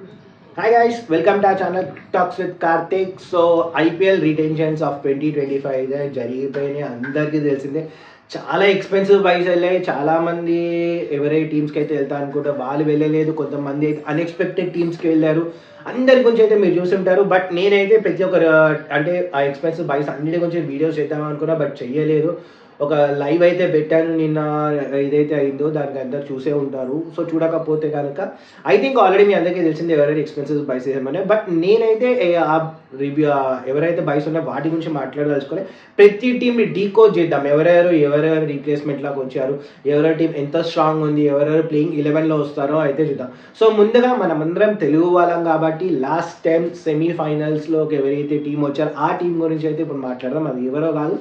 Hi guys, welcome to our channel Talks with Karthik. So IPL retentions of 2025 అయితే జరిగిపోయినాయి, అందరికీ తెలిసిందే. చాలా expensive buys వెళ్ళాయి. చాలామంది ఎవరైతే టీమ్స్కి అయితే వెళ్తా అనుకుంటే వాళ్ళు వెళ్ళలేదు, కొంతమంది అయితే అన్ఎక్స్పెక్టెడ్ టీమ్స్కి వెళ్ళారు. అందరి గురించి అయితే మీరు చూస్తుంటారు. బట్ నేనైతే ప్రతి ఒక్కరు అంటే ఆ ఎక్స్పెన్సివ్ బైస్ అన్నిటి గురించి వీడియోస్ చేద్దాం అనుకున్నా, బట్ చెయ్యలేదు. ఒక లైవ్ అయితే పెట్టాను నిన్న, ఏదైతే అయిందో దానికి అందరు చూసే ఉంటారు. సో చూడకపోతే కనుక ఐ థింక్ ఆల్రెడీ మీ అందరికీ తెలిసింది ఎవరైతే ఎక్స్పెన్సివ్ బైస్ వేసామని. బట్ నేనైతే ఆ రివ్యూ ఎవరైతే బైస్ ఉన్నాయో వాటి గురించి మాట్లాడదలుచుకొని ప్రతి టీంని డీకోడ్ చేద్దాం. ఎవరెవరు రీప్లేస్మెంట్లోకి వచ్చారు, ఎవరెవరి టీం ఎంత స్ట్రాంగ్ ఉంది, ఎవరెవరు ప్లేయింగ్ 11లో వస్తారో అయితే చూద్దాం. సో ముందుగా మనమందరం తెలుగు వాళ్ళం కాబట్టి లాస్ట్ టైం సెమీఫైనల్స్లోకి ఎవరైతే టీం వచ్చారో ఆ టీం గురించి అయితే ఇప్పుడు మాట్లాడదాం. అది ఎవరో కాదు,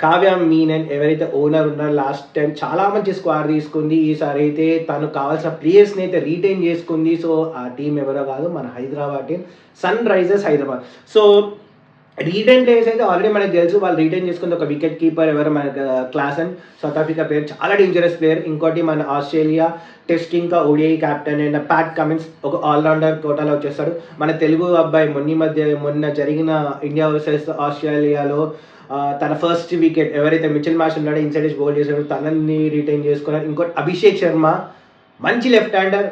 కావ్య మీనన్. ఎవరైతే ఓనర్ ఉన్నారో లాస్ట్ టైం చాలా మంచి స్క్వాడ్ తీసుకుంది, ఈసారి అయితే తను కావాల్సిన ప్లేయర్స్ని అయితే రీటైన్ చేసుకుంది. సో ఆ టీం ఎవరో కాదు, మన Hyderabad team, Sunrisers Hyderabad. So retain players అయితే ఆల్రెడీ మనకు తెలుసు. వాళ్ళు రీటైన్ చేసుకుంది ఒక వికెట్ కీపర్, ఎవరు మన class and south Africa player, చాలా డేంజరస్ ప్లేయర్. ఇంకోటి మన ఆస్ట్రేలియా టెస్ట్ ఇంకా ఓడిఐ క్యాప్టెన్ అయిన ప్యాట్ కమిన్స్, ఒక ఆల్రౌండర్ కోటాలో వచ్చేస్తాడు. మన తెలుగు అబ్బాయి మొన్న జరిగిన ఇండియా వర్సెస్ ఆస్ట్రేలియాలో తన ఫస్ట్ వికెట్ ఎవరైతే మిచెల్ మార్ష్ ఉన్నాడో ఇన్సైడ్ బౌల్ చేశాడో తనని రిటైన్ చేసుకున్నారు. ఇంకోటి అభిషేక్ శర్మ, మంచి లెఫ్ట్ హ్యాండర్,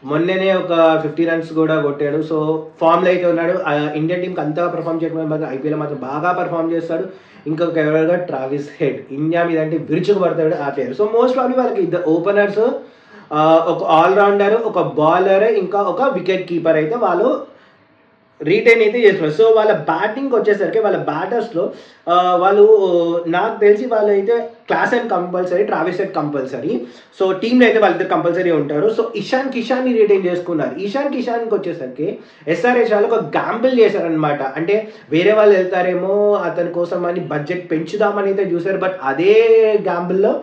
మొన్ననే ఒక 50 runs కూడా కొట్టాడు. సో ఫామ్లో అయితే ఉన్నాడు. ఇండియన్ టీంకి అంతగా పర్ఫామ్ చేయకపోతే మాత్రం ఐపీఎల్ మాత్రం బాగా పర్ఫామ్ చేస్తాడు. ఇంకొక ఎవరైనా ట్రావిస్ హెడ్, ఇండియా మీద అంటే విరుచుకు పడతాడు ఆ ప్లేయర్. సో మోస్ట్ ప్రాబ్లీ వాళ్ళకి ఇద్దరు ఓపెనర్స్, ఒక ఆల్రౌండర్, ఒక బౌలర్, ఇంకా ఒక వికెట్ కీపర్ అయితే వాళ్ళు రీటైన్ అయితే చేస్తున్నారు. సో వాళ్ళ బ్యాటింగ్కి వచ్చేసరికి వాళ్ళ బ్యాటర్స్లో వాళ్ళు నాకు తెలిసి వాళ్ళు అయితే class and compulsory, Travis head compulsory. So టీంలో అయితే వాళ్ళిద్దరు కంపల్సరీ ఉంటారు. సో ఇషాన్ కిషాన్ని రిటైన్ చేసుకున్నారు. ఇషాన్ కిషాన్కి వచ్చేసరికి ఎస్ఆర్హెచ్ వాళ్ళు ఒక గ్యాంబుల్ చేశారనమాట. అంటే వేరే వాళ్ళు వెళ్తారేమో అతని కోసం అని బడ్జెట్ పెంచుదామని అయితే చూశారు. బట్ అదే గ్యాంబుల్లో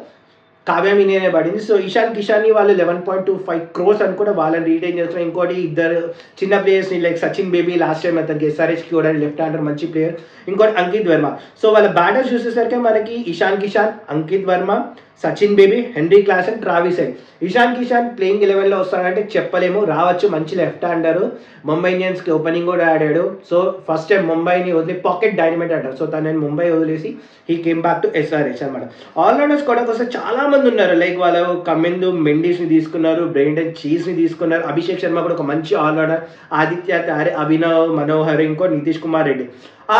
కావ్య మీననే పడింది. సో ఇషాన్ కిషాన్ని వాళ్ళు 11.25 crores అని కూడా వాళ్ళని రీటైన్ చేస్తున్నారు. ఇంకోటి ఇద్దరు చిన్న ప్లేయర్స్ని like Sachin Baby, last time అతనికి ఎస్ఆర్హెచ్కి కూడా లెఫ్ట్ హ్యాండర్ మంచి ప్లేయర్. ఇంకోటి అంకిత్ వర్మ. సో వాళ్ళ బ్యాటర్స్ చూసేసరికి మనకి Ishan Kishan, Ankit Varma, Sachin Baby, Henry Klaasen, Travis Head. Ishan Kishan playing 11లో వస్తాడంటే చెప్పలేము, రావచ్చు. మంచి లెఫ్ట్ హ్యాండర్, ముంబై ఇండియన్స్కి ఓపెనింగ్ కూడా ఆడాడు. సో ఫస్ట్ టైం ముంబైని వదిలి పాకెట్ డైనమైట్ అంటారు. సో తనని ముంబై వదిలేసి he came back to SRH అనమాట. ఆల్రౌండర్స్ కూడా కోసం చాలా మంది ఉన్నారు. లైక్ వాళ్ళు కమిందు మెండిస్ని తీసుకున్నారు, బ్రెండన్ చీజ్ని తీసుకున్నారు. అభిషేక్ శర్మ కూడా ఒక మంచి ఆల్రౌండర్, ఆదిత్య తారే, అభినవ్ మనోహర్, ఇంకో నితీష్ కుమార్ రెడ్డి.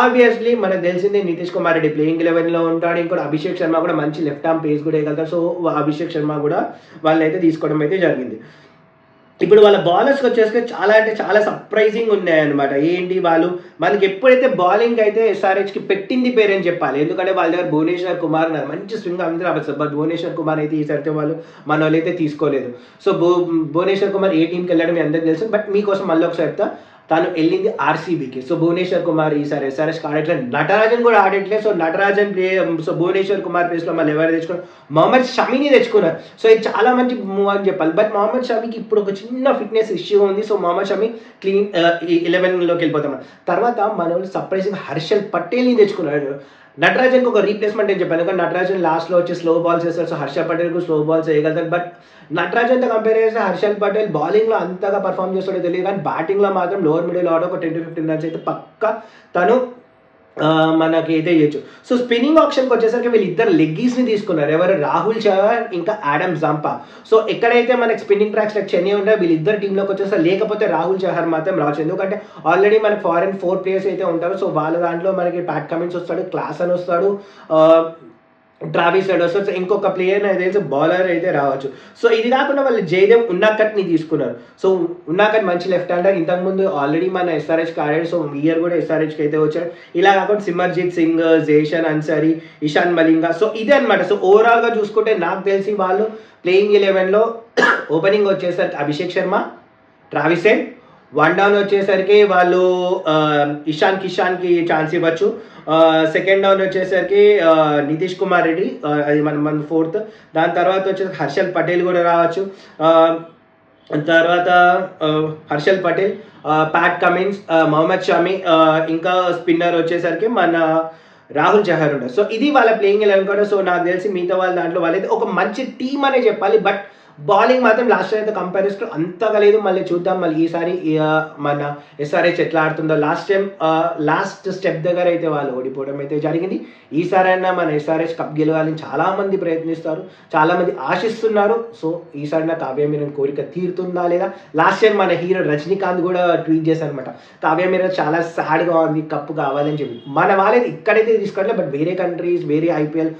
ఆబ్వియస్లీ మనకు తెలిసిందే నితీష్ కుమార్ రెడ్డి ప్లేయింగ్ 11లో ఉంటాడు. ఇంకోటి అభిషేక్ శర్మ కూడా మంచి లెఫ్ట్ ఆర్మ్ పేస్ కూడా వేయగలుగుతారు. సో అభిషేక్ శర్మ కూడా వాళ్ళైతే తీసుకోవడం అయితే జరిగింది. ఇప్పుడు వాళ్ళ బౌలర్స్కి వచ్చేసి చాలా అంటే చాలా సర్ప్రైజింగ్ ఉన్నాయన్నమాట. ఏంటి వాళ్ళు మనకి ఎప్పుడైతే బౌలింగ్ అయితే ఎస్ఆర్హెచ్కి పెట్టింది పేరని చెప్పాలి. ఎందుకంటే వాళ్ళ దగ్గర భువనేశ్వర్ కుమార్ ఉన్నారు, మంచి స్వింగ్ అందరూ అవ్వచ్చు. బట్ భువనేశ్వర్ కుమార్ అయితే ఈసారి వాళ్ళు మన వాళ్ళు అయితే తీసుకోలేదు. సో భువనేశ్వర్ కుమార్ ఏ టీంకి వెళ్ళడం మీ అందరికి తెలుసు. బట్ మీకోసం మళ్ళీ ఒకసారి చెప్తా, తను వెళ్ళింది ఆర్సీబీకి. సో భువనేశ్వర్ కుమార్ ఈసారి ఎస్ఆర్హెచ్కి ఆడట్లేదు, నటరాజన్ కూడా ఆడట్లేదు. సో నటరాజన్ సో భువనేశ్వర్ కుమార్ ప్లేస్లో మళ్ళీ ఎవరు తెచ్చుకున్నారు, మొహమ్మద్ షమీని తెచ్చుకున్నారు. సో ఇది చాలా మంచి మూవ్ అని చెప్పాలి. బట్ మొహమ్మద్ షమీకి ఇప్పుడు ఒక చిన్న ఫిట్నెస్ ఇష్యూ ఉంది. సో మొహమ్మద్ షమీ క్లీన్ 11లోకి వెళ్ళిపోతాం. తర్వాత మన వాళ్ళు సర్ప్రైజింగ్ హర్షల్ పటేల్ని తెచ్చుకున్నాడు. నటరాజన్కి ఒక రీప్లేస్మెంట్ అని చెప్పాను, ఎందుకంటే నటరాజన్ లాస్ట్లో వచ్చి స్లో బాల్స్ వేస్తారు. సో హర్షల్ పటేల్కు స్లో బాల్స్ వేయగలుగుతారు. బట్ నటరాజన్తో కంపేర్ చేస్తే హర్షల్ పటేల్ బౌలింగ్లో అంతగా పర్ఫామ్ చేస్తాడో తెలియదు, కానీ బ్యాటింగ్లో మాత్రం లోవర్ మిడిల్ ఆర్డర్ ఒక 10 to 15 runs అయితే పక్కా తను మనకి అయితే చేయొచ్చు. సో స్పిన్నింగ్ ఆప్షన్కి వచ్చేసరికి వీళ్ళిద్దరు లెగ్గీస్ని తీసుకున్నారు. ఎవరు, రాహుల్ చౌహాన్ ఇంకా ఆడమ్ జంపా. సో ఎక్కడైతే మనకి స్పిన్నింగ్ ట్రాక్స్ లైక్ చెన్నై ఉంటే వీళ్ళిద్దరు టీంలోకి వచ్చేస్తారు. లేకపోతే రాహుల్ చౌహాన్ మాత్రం రావచ్చు, ఎందుకంటే ఆల్రెడీ మనకి ఫారెన్ 4 players అయితే ఉంటారు. సో వాళ్ళ దాంట్లో మనకి ప్యాట్ కమిన్స్ వస్తాడు, క్లాసన్ వస్తాడు, ట్రావిస్ హెడ్ వస్తాడు. ఇంకొక ప్లేయర్ అయితే తెలిసి బౌలర్ అయితే రావచ్చు. సో ఇది కాకుండా వాళ్ళు జయదేవ్ ఉన్నాకట్ని తీసుకున్నారు. సో ఉన్నాకట్ మంచి లెఫ్ట్ హ్యాండర్, ఇంతకుముందు ఆల్రెడీ మన ఎస్ఆర్హెచ్కి ఆడాడు. సో ఇయర్ కూడా ఎస్ఆర్హెచ్కి అయితే వచ్చాడు. ఇలా కాకుండా సిమర్జిత్ సింగ్, జేషన్ అన్సారీ, ఇషాన్ మలింగా. సో ఇదే అనమాట. సో ఓవరాల్గా చూసుకుంటే నాకు తెలిసి వాళ్ళు ప్లేయింగ్ 11లో ఓపెనింగ్ వచ్చేసరికి Abhishek Sharma, Travis head, one down వచ్చేసరికి వాళ్ళు ఇషాన్ కిషాన్కి ఛాన్స్ ఇవ్వచ్చు. సెకండ్ డౌన్ వచ్చేసరికి నితీష్ కుమార్ రెడ్డి, అది మన 4th. దాని తర్వాత వచ్చేసి హర్షల్ పటేల్ కూడా రావచ్చు. తర్వాత హర్షల్ పటేల్, ప్యాట్ కమిన్స్, మొహమ్మద్ షమి, ఇంకా స్పిన్నర్ వచ్చేసరికి మన రాహుల్ చహర్ ఉంటారు. సో ఇది వాళ్ళ ప్లేయింగ్ 11 కూడా. సో నాకు తెలిసి మిగతా వాళ్ళ దాంట్లో వాళ్ళైతే ఒక మంచి టీం అనే చెప్పాలి. బట్ బౌలింగ్ మాత్రం లాస్ట్ టైం అయితే కంపారిజన్ అంతగా లేదు. మళ్ళీ చూద్దాం మళ్ళీ ఈసారి మన ఎస్ఆర్హెచ్ ఎట్లా ఆడుతుందో. లాస్ట్ టైం లాస్ట్ స్టెప్ దగ్గర అయితే వాళ్ళు ఓడిపోవడం అయితే జరిగింది. ఈసారైనా మన ఎస్ఆర్హెచ్ కప్ గెలవాలని చాలామంది ప్రయత్నిస్తారు, చాలామంది ఆశిస్తున్నారు. సో ఈసారి కావ్య మీరన్ కోరిక తీరుతుందా లేదా. లాస్ట్ టైం మన హీరో రజనీకాంత్ కూడా ట్వీట్ చేశారు అనమాట, కావ్య మీరన్ చాలా సాడ్గా ఉంది కప్పు కావాలని చెప్పి. మన వాళ్ళైతే ఇక్కడైతే తీసుకోవట్లేదు, బట్ వేరే కంట్రీస్ వేరే ఐపీఎల్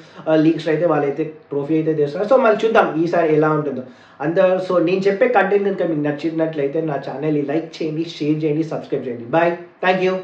లీగ్స్ అయితే వాళ్ళైతే ట్రోఫీ అయితే చేస్తున్నారు. సో మళ్ళీ చూద్దాం ఈసారి ఎలా ఉంటుందో. సో నేను చెప్పే కంటెంట్ కనుక మీకు నచ్చినట్లయితే నా ఛానల్ని లైక్ చేయండి, షేర్ చేయండి, సబ్స్క్రైబ్ చేయండి. Bye, thank you.